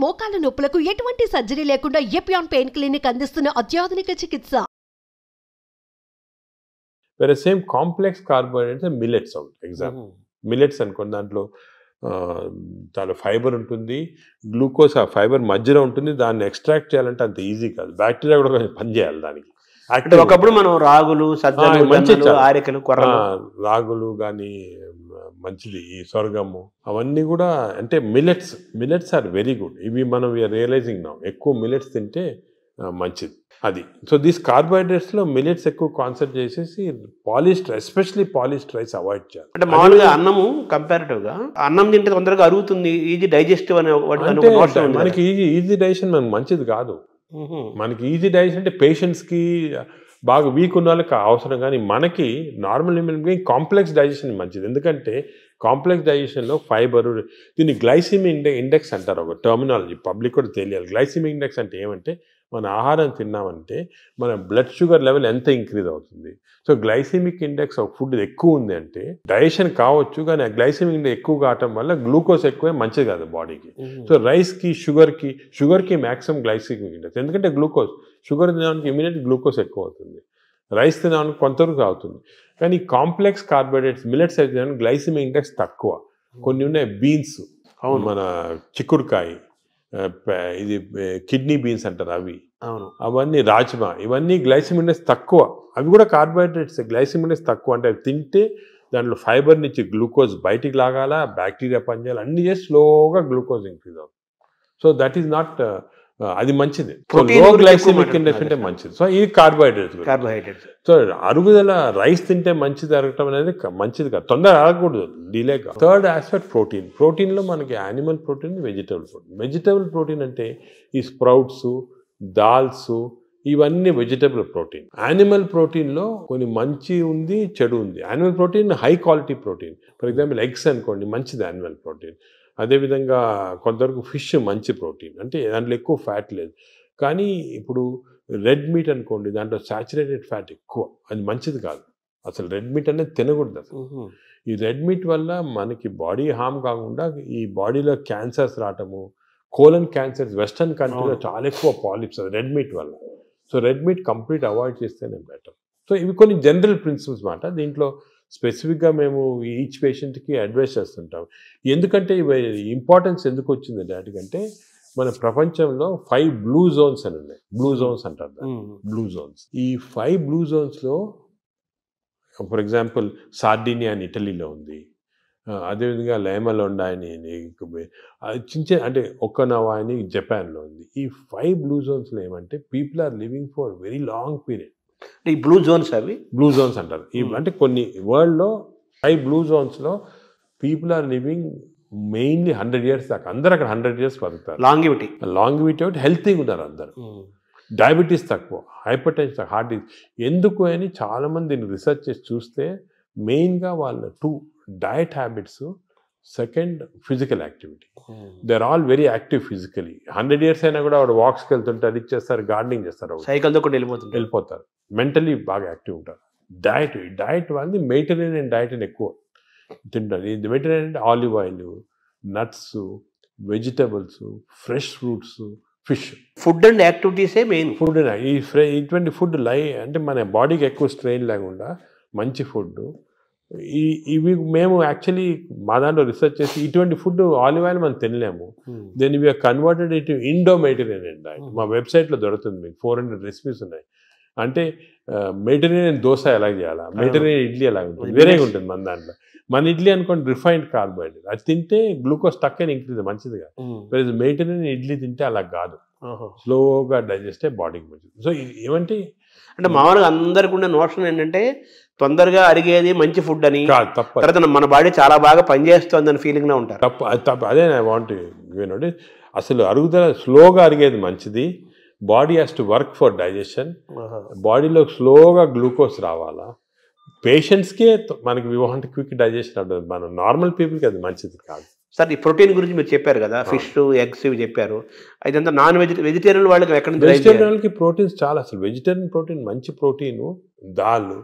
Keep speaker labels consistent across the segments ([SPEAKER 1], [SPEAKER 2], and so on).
[SPEAKER 1] మోకాల నొప్పులకు ఎటువంటి సర్జరీ లేకుండా ఎపియాన్ పెయిన్ క్లినిక్ అందిస్తున్న అత్యాధునిక చికిత్స.
[SPEAKER 2] వేరే same complex carbohydrates millets out example millets అనుకోండి దాంట్లో చాలా ఫైబర్ ఉంటుంది, గ్లూకోజ్ ఆ ఫైబర్ మధ్యలో ఉంటుంది, దాన్ని ఎక్స్ట్రాక్ట్ చేయాలంటే అంత ఈజీ కాదు, బ్యాక్టీరియా కూడా కొంచెం పనిచేయాలి దానికి.
[SPEAKER 3] ఒకప్పుడు మనం రాగులు, ఆరికలు,
[SPEAKER 2] రాగులు కానీ మంచిది, ఈ సొరగము అవన్నీ కూడా అంటే మిల్లెట్స్ ఆర్ వెరీ గుడ్. ఇవి మనం రియలైజింగ్ నా ఎక్కువ మిల్లెట్స్ తింటే మంచిది అది. సో దీస్ కార్బోహైడ్రేట్స్లో మిల్లెట్స్ ఎక్కువ కాన్సన్ట్రేట్ చేసేసి polished especially polished rice avoid చేయాలి.
[SPEAKER 3] అంటే మామూలుగా అన్నము కంపారిటివ్గా అన్నం తింటే తొందరగా అరుగుతుంది, ఈజీ డైజెస్టివ్ అనే
[SPEAKER 2] మనకి ఈజీ డైజెషన్ మనకు మంచిది కాదు. మనకి ఈజీ డైజెషన్ అంటే పేషెంట్స్కి బాగా వీక్ ఉన్న వాళ్ళకి అవసరం, కానీ మనకి నార్మల్ కాంప్లెక్స్ డైజెషన్ మంచిది. ఎందుకంటే కాంప్లెక్స్ డైజెషన్లో ఫైబర్, దీన్ని గ్లైసిమిక్ ఇండెక్స్ అంటారు, ఒక టర్మినాలజీ పబ్లిక్ కూడా తెలియాలి. గ్లైసిమిక్ ఇండెక్స్ అంటే ఏమంటే మన ఆహారం తిన్నామంటే మన బ్లడ్ షుగర్ లెవెల్ ఎంత ఇంక్రీజ్ అవుతుంది. సో గ్లైసిమిక్ ఇండెక్స్ ఒక ఫుడ్ ఎక్కువ ఉంది అంటే డైజెషన్ కావచ్చు, కానీ ఆ గ్లైసిమిక్ ఇండెక్స్ ఎక్కువ కావటం వల్ల గ్లూకోజ్ ఎక్కువే మంచిది కాదు బాడీకి. సో రైస్కి షుగర్కి మ్యాక్సిమం గ్లైసిమిక్ ఇండెక్స్, ఎందుకంటే షుగర్ తినడానికి ఇమీడియట్ గ్లూకోజ్ ఎక్కువ అవుతుంది, రైస్ తినడానికి కొంతవరకు అవుతుంది. కానీ కాంప్లెక్స్ కార్బోహైడ్రేట్స్ మిల్లెట్స్ అయితే గ్లైసిమిక్ ఇండెక్స్ తక్కువ. కొన్ని ఉన్నాయి బీన్స్, మన చిక్కుడుకాయ, ఇది కిడ్నీ బీన్స్ అంటారు అవి, అవన్నీ రాజ్మా, ఇవన్నీ గ్లైసిమిక్ ఇండెక్స్ తక్కువ. అవి కూడా కార్బోహైడ్రేట్స్, గ్లైసిమిక్ ఇండెక్స్ తక్కువ. అంటే అవి తింటే దాంట్లో ఫైబర్ నుంచి గ్లూకోజ్ బయటికి లాగాల, బ్యాక్టీరియా పనిచేయాలి, అన్ని చేసి స్లోగా గ్లూకోజ్ ఇంక్రీజ్ అవుతుంది. సో దట్ ఈస్ నాట్ అది మంచిది. లో గ్లైసిమిక్ ఇండెక్స్ అంటే మంచిది. సో ఇది కార్బోహైడ్రేట్స్. సో అరుగుదల రైస్ తింటే మంచిది అరగటం అనేది మంచిది కాదు, తొందరగా అరగకూడదు, డిలేగా. థర్డ్ ఆస్పెక్ట్ ప్రోటీన్లో మనకి యానిమల్ ప్రోటీన్, వెజిటబుల్ ప్రోటీన్ అంటే ఈ స్ప్రౌట్స్, దాల్స్, ఇవన్నీ వెజిటబుల్ ప్రోటీన్. యానిమల్ ప్రోటీన్లో కొన్ని మంచి ఉంది, చెడు ఉంది. Animal protein high quality protein, for example eggs అనుకోండి, మంచిది యానిమల్ ప్రోటీన్. అదేవిధంగా కొంతవరకు ఫిష్ మంచి ప్రోటీన్, అంటే దాంట్లో ఎక్కువ ఫ్యాట్ లేదు. కానీ ఇప్పుడు రెడ్ మీట్ అనుకోండి, దాంట్లో సాచురేటెడ్ ఫ్యాట్ ఎక్కువ, అది మంచిది కాదు. అసలు రెడ్ మీట్ అనేది తినకూడదు అసలు. ఈ రెడ్ మీట్ వల్ల మనకి బాడీ హార్మ్ కాకుండా ఈ బాడీలో క్యాన్సర్స్ రావటము, కోలన్ క్యాన్సర్స్ వెస్టర్న్ కంట్రీలో చాలా ఎక్కువ పాలిప్స్ అది రెడ్ మీట్ వల్ల. So red meat complete avoid చేస్తేనే బెటర్. సో ఇవి కొన్ని జనరల్ ప్రిన్సిపల్స్ మాట. దీంట్లో స్పెసిఫిక్గా మేము ఈచ్ పేషెంట్కి అడ్వైస్ చేస్తుంటాం. ఎందుకంటే ఇవి ఇంపార్టెన్స్ ఎందుకు వచ్చింది వాటికంటే, మన ప్రపంచంలో 5 బ్లూ జోన్స్ అని ఉన్నాయి. బ్లూ జోన్స్ అంటారు, బ్లూ జోన్స్. ఈ 5 బ్లూ జోన్స్లో ఫర్ ఎగ్జాంపుల్ సార్డినియా అని ఇటలీలో ఉంది, అదేవిధంగా లైమలోండా అని చిన్న అంటే ఒక్కనవా అని జపాన్లో ఉంది. ఈ 5 బ్లూ జోన్స్లో ఏమంటే people are living for very long period.
[SPEAKER 3] ఈ బ్లూ జోన్స్
[SPEAKER 2] బ్లూ జోన్స్ అంటారు. అంటే కొన్ని వరల్డ్లో 5 బ్లూ జోన్స్లో people are living mainly 100 years దాకా. అందరు అక్కడ 100 years బతుకుతారు. లాంగివిటీ ఒకటి, హెల్తీగా ఉన్నారు అందరు. డయాబెటీస్ తక్కువ, హైపర్ టెన్షన్, హార్ట్ డిసీజ్. ఎందుకు అని చాలామంది దీన్ని రీసెర్చ్ చేసి చూస్తే మెయిన్గా వాళ్ళ 2 diet habits, second physical activity. They are all very active physically. 100 years అయినా కూడా వాడు వాక్స్కి వెళ్తుంటారు, అది చేస్తారు, గార్డెనింగ్ చేస్తారు,
[SPEAKER 3] సైకిల్తో కూడా వెళ్ళిపోతారు.
[SPEAKER 2] మెంటలీ బాగా యాక్టివ్ ఉంటారు. డయట్ వాళ్ళది మెడిటరేనియన్ డయట్ అని ఎక్కువ తింటారు. ఇది మెడిటరేనియన్ అంటే olive oil, nuts, vegetables, fresh fruits, fish.
[SPEAKER 3] Food and యాక్టివిటీసే మెయిన్.
[SPEAKER 2] ఫుడ్ ఇటువంటి ఫుడ్ అంటే మన బాడీకి ఎక్కువ స్ట్రెయిన్ లేకుండా మంచి ఫుడ్. ఇవి మేము యాక్చువల్లీ మా దాంట్లో రీసెర్చ్ చేసి ఇటువంటి ఫుడ్ ఆలివ్ ఆయిల్ మనం తినలేము. Then we are converted it Indo Mediterranean diet. మా వెబ్సైట్లో దొరుకుతుంది, మీకు 400 రెసిపీస్ ఉన్నాయి. అంటే మెడిటరేనియన్ దోశ ఎలా చేయాలా, మెడిటరేనియన్ ఇడ్లీ ఎలా ఉంటుంది, వేరేగా ఉంటుంది మన దాంట్లో. మన ఇడ్లీ అనుకోండి రిఫైన్డ్ కార్బోహైడ్రేట్, అది తింటే గ్లూకోజ్ తక్కువ ఇంక్రీజ్ మంచిదిగా. మెడిటరేనియన్ ఇడ్లీ తింటే అలా కాదు, స్లోగా డైజెస్ట్ అయ్యి బాడీకి మంచిది. సో ఏమంటే
[SPEAKER 3] అంటే మామూలుగా అందరికి ఉండే నోషన్ ఏంటంటే తొందరగా అరిగేది మంచి ఫుడ్ అని, తర్వాత మన బాడీ చాలా బాగా పనిచేస్తుంది అని ఫీలింగ్ లో ఉంటారు.
[SPEAKER 2] తప్పు అదే ఐ వాంట్ యూనో. అసలు అరుగుదల స్లోగా అరిగేది మంచిది. Body has to work for digestion. బాడీలో స్లోగా గ్లూకోజ్ రావాలా. పేషెంట్స్కే మనకి వి వాంట్ క్విక్ డైజెషన్ ఉంటుంది, మన నార్మల్ పీపుల్కి అది మంచిది కాదు.
[SPEAKER 3] సార్ ఈ ప్రోటీన్ గురించి మీరు చెప్పారు కదా, ఫిష్, ఎగ్స్ ఇవి చెప్పారు. ఇదంతా వెజిటేరియన్ వాళ్ళకి ఎక్కడ నుంచి?
[SPEAKER 2] వెజిటేరియన్ వాళ్ళకి ప్రోటీన్స్ చాలా, అసలు వెజిటేరియన్ ప్రోటీన్ మంచి ప్రోటీను దాల్,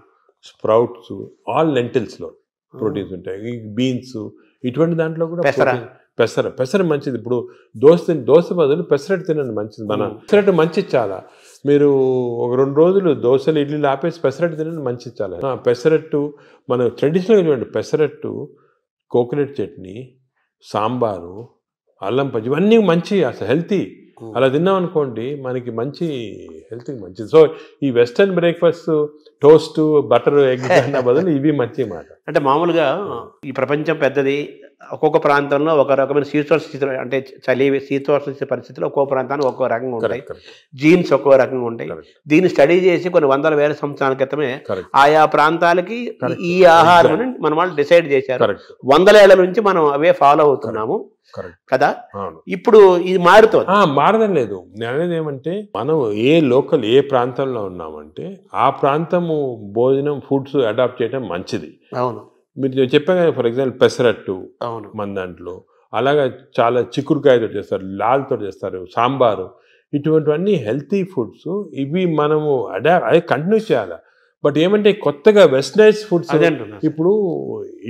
[SPEAKER 2] స్ప్రౌట్స్, ఆల్ లెంటిల్స్లో ప్రోటీన్స్ ఉంటాయి. బీన్స్ ఇటువంటి దాంట్లో కూడా పెసర మంచిది. ఇప్పుడు దోశ బదులు పెసరట్టు తినండి, మంచిది. పెసరట్టు మంచిది చాలా. మీరు ఒక 2 రోజులు దోశలు ఇడ్లీలు ఆపేసి పెసరట్టు తినండి, మంచిది చాలా. పెసరట్టు మన ట్రెడిషనల్గా చూడండి, పెసరట్టు, కోకోనట్ చట్నీ, సాంబారు, అల్లం పచ్చి, ఇవన్నీ మంచి, అసలు హెల్తీ. అలా తిన్నాం అనుకోండి మనకి మంచి హెల్త్కి మంచిది. సో ఈ western breakfast, toast, butter, egg అన్న బదులు ఇవి మంచి మాట.
[SPEAKER 3] అంటే మామూలుగా ఈ ప్రపంచం పెద్దది, ఒక్కొక్క ప్రాంతంలో ఒక రకమైన శీతోష్ణ స్థితిలో, అంటే చలి శీతోష్ణ పరిస్థితుల్లో ఒక్కొక్క ప్రాంతానికి ఒక్కో రకంగా ఉంటాయి, జీన్స్ ఒక్కో రకంగా ఉంటాయి. దీన్ని స్టడీ చేసి కొన్ని వందల వేల సంవత్సరాల క్రితమే ఆయా ప్రాంతాలకి ఈ ఆహారం మన వాళ్ళు డిసైడ్ చేశారు. 100 ఏళ్ల నుంచి మనం అవే ఫాలో అవుతున్నాము కదా. ఇప్పుడు ఇది
[SPEAKER 2] మారడం లేదు. నేను అనేది ఏమంటే, మనం ఏ ప్రాంతంలో ఉన్నామంటే ఆ ప్రాంతము భోజనం, ఫుడ్స్ అడాప్ట్ చేయడం మంచిది.
[SPEAKER 3] అవును,
[SPEAKER 2] మీరు చెప్పాను కదా, ఫర్ ఎగ్జాంపుల్ పెసరట్టు మన దాంట్లో, అలాగా చాలా చిక్కుడుకాయతో చేస్తారు, లాల్తో చేస్తారు, సాంబారు, ఇటువంటివన్నీ హెల్తీ ఫుడ్స్. ఇవి మనము అదే కంటిన్యూ చేయాలి. బట్ ఏమంటే కొత్తగా వెస్టర్నైజ్ ఫుడ్స్, ఇప్పుడు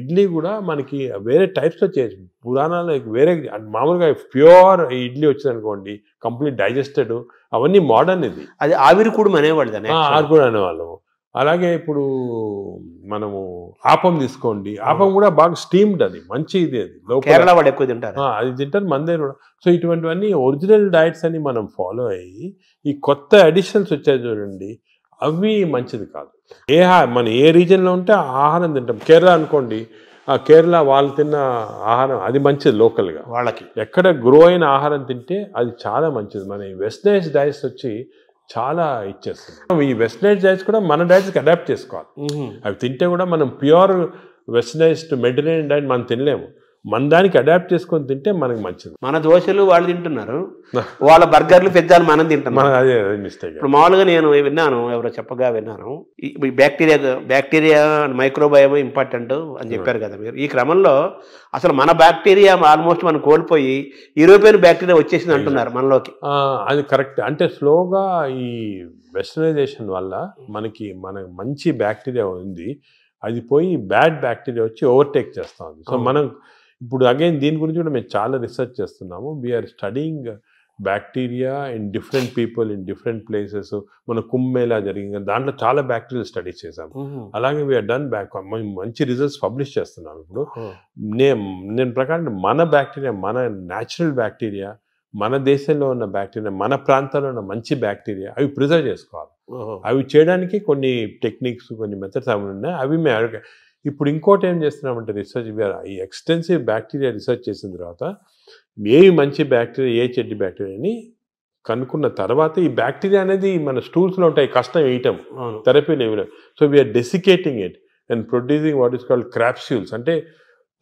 [SPEAKER 2] ఇడ్లీ కూడా మనకి వేరే టైప్స్లో చేయొచ్చు. పురాణాలు వేరే, మామూలుగా ప్యూర్ ఇడ్లీ వచ్చింది అనుకోండి, కంప్లీట్ డైజెస్టెడ్, అవన్నీ మోడర్న్. ఇది
[SPEAKER 3] అది ఆవిరికూడం అనేవాళ్ళు,
[SPEAKER 2] ఆవిరికూడం అనేవాళ్ళము. అలాగే ఇప్పుడు మనము ఆపం తీసుకోండి, ఆపం కూడా బాగా స్టీమ్డ్, అది మంచి ఇది. అది
[SPEAKER 3] కేరళ వాళ్ళు ఎక్కువ తింటారు,
[SPEAKER 2] అది తింటారు మన దగ్గర కూడా. సో ఇటువంటివన్నీ ఒరిజినల్ డైట్స్ అని మనం ఫాలో అయ్యి, ఈ కొత్త అడిషన్స్ వచ్చాయి చూడండి, అవి మంచిది కాదు. మన ఏ రీజన్లో ఉంటే ఆ ఆహారం తింటాం. కేరళ అనుకోండి, ఆ కేరళ వాళ్ళు తిన్న ఆహారం అది మంచిది, లోకల్గా
[SPEAKER 3] వాళ్ళకి
[SPEAKER 2] ఎక్కడ గ్రో అయిన ఆహారం తింటే అది చాలా మంచిది. మన ఈ వెస్టర్నైజ్ డైట్స్ వచ్చి చాలా ఇచ్చేస్తుంది. ఈ వెస్టర్నైజ్ డైట్స్ కూడా మన డైట్స్కి అడాప్ట్ చేసుకోవాలి. అవి తింటే కూడా మనం ప్యూర్ వెస్టర్నైజ్డ్ మెడిటరేనియన్ డైట్ మనం తినలేము. మన దానికి అడాప్ట్ చేసుకొని తింటే మనకి మంచిది.
[SPEAKER 3] మన దోశలు వాళ్ళు తింటున్నారు, వాళ్ళ బర్గర్లు, పిజ్జాలు మనం తింటున్నాం.
[SPEAKER 2] అదే మిస్టేక్.
[SPEAKER 3] ఇప్పుడు మామూలుగా నేను విన్నాను, ఎవరో చెప్పగా విన్నాను, ఈ బ్యాక్టీరియా మైక్రోబయోమ్ ఇంపార్టెంట్ అని చెప్పారు కదా మీరు. ఈ క్రమంలో అసలు మన బ్యాక్టీరియా ఆల్మోస్ట్ మనం కోల్పోయి యూరోపియన్ బ్యాక్టీరియా వచ్చేసింది అంటున్నారు మనలోకి.
[SPEAKER 2] అది కరెక్ట్. అంటే స్లోగా ఈ వెస్టర్నైజేషన్ వల్ల మనకి మంచి బ్యాక్టీరియా ఉంది, అది పోయి బ్యాడ్ బ్యాక్టీరియా వచ్చి ఓవర్టేక్ చేస్తూ ఉంది. సో మనం ఇప్పుడు అగైన్ దీని గురించి కూడా మేము చాలా రీసెర్చ్ చేస్తున్నాము. We're studying bacteria in different people in different places. మన కుంభమేళా జరిగింది, దాంట్లో చాలా బ్యాక్టీరియల్ స్టడీస్ చేసాము. అలాగే వీఆర్ డన్ మంచి రిజల్ట్స్ పబ్లిష్ చేస్తున్నాం. ఇప్పుడు నేను ప్రకారం మన బ్యాక్టీరియా, మన న్యాచురల్ బ్యాక్టీరియా, మన దేశంలో ఉన్న బ్యాక్టీరియా, మన ప్రాంతాల్లో ఉన్న మంచి బ్యాక్టీరియా, అవి ప్రిజర్వ్ చేసుకోవాలి. అవి చేయడానికి కొన్ని టెక్నిక్స్, కొన్ని మెథడ్స్ అవి ఉన్నాయి. అవి మేము ఇప్పుడు ఇంకోటి ఏం చేస్తున్నామంటే రీసెర్చ్, ఈ ఎక్స్టెన్సివ్ బ్యాక్టీరియా రీసెర్చ్ చేసిన తర్వాత ఏవి మంచి బ్యాక్టీరియా, ఏ చెడ్డి బ్యాక్టీరియా అని కనుక్కున్న తర్వాత, ఈ బ్యాక్టీరియా అనేది మన స్టూల్స్లో ఉంటాయి, కష్టం వేయటం, థెరపీలు ఏమి. So we're desiccating it and producing what is called capsules. అంటే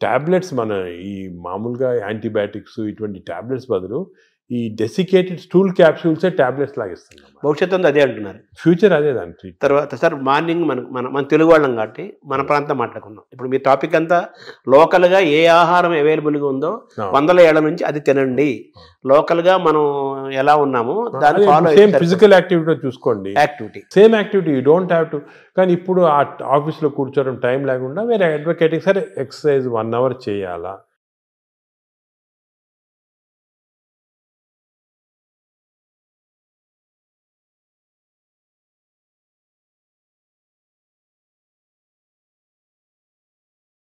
[SPEAKER 2] ట్యాబ్లెట్స్, మన ఈ మామూలుగా యాంటీబయాటిక్స్ ఇటువంటి ట్యాబ్లెట్స్ బదులు ఈ డెసికేటెడ్ స్టూల్ క్యాప్సూల్సే ట్యాబ్లెట్స్ లాగా ఇస్తున్నాం.
[SPEAKER 3] భవిష్యత్తు అదే అంటున్నారు,
[SPEAKER 2] ఫ్యూచర్ అదే దానికి.
[SPEAKER 3] తర్వాత సార్ మార్నింగ్ మన తెలుగు వాళ్ళం కాబట్టి మన ప్రాంతం మాట్లాడుకున్నాం. ఇప్పుడు మీ టాపిక్ అంతా లోకల్గా ఏ ఆహారం అవైలబుల్గా ఉందో 100 ఏళ్ల నుంచి అది తినండి. లోకల్గా మనం ఎలా ఉన్నామో దాన్ని ఫాలో.
[SPEAKER 2] సేమ్ ఫిజికల్ యాక్టివిటీ చూసుకోండి, same activity, you don't have to. కానీ ఇప్పుడు ఆ ఆఫీస్లో కూర్చోవడం టైం లేకుండా వేరే అడ్వకేటింగ్, సరే ఎక్సర్సైజ్ 1 hour చేయాలా,